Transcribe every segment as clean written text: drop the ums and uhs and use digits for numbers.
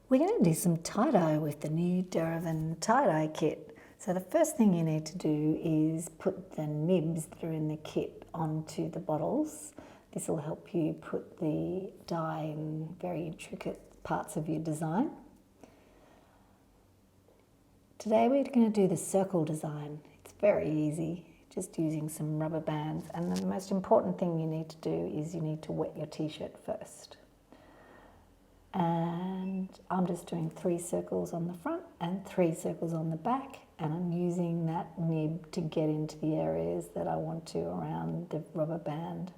We're going to do some tie-dye with the new Derivan Tie Dye kit. So the first thing you need to do is put the nibs that are in the kit onto the bottles. This will help you put the dye in very intricate parts of your design. Today we're going to do the circle design. It's very easy, just using some rubber bands. And the most important thing you need to do is you need to wet your t-shirt first. And I'm just doing 3 circles on the front and 3 circles on the back, and I'm using that nib to get into the areas that I want to around the rubber band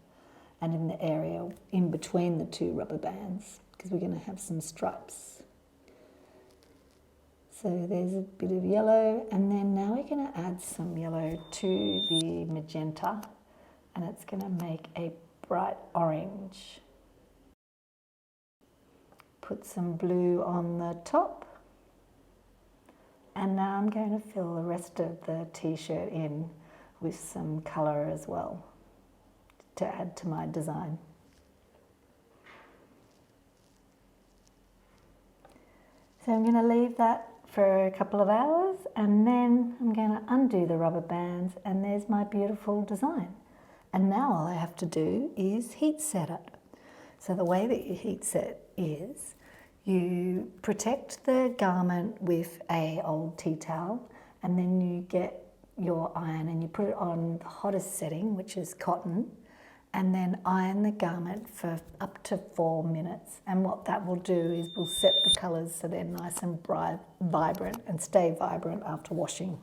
and in the area in between the 2 rubber bands, because we're going to have some stripes. So there's a bit of yellow, and then now we're going to add some yellow to the magenta, and it's going to make a bright orange. Put some blue on the top, and now I'm going to fill the rest of the t-shirt in with some colour as well to add to my design. So I'm going to leave that for a couple of hours, and then I'm going to undo the rubber bands, and there's my beautiful design. And now all I have to do is heat set it. So the way that you heat set is you protect the garment with an old tea towel, and then you get your iron and you put it on the hottest setting, which is cotton, and then iron the garment for up to 4 minutes. And what that will do is we'll set the colours so they're nice and bright, vibrant, and stay vibrant after washing.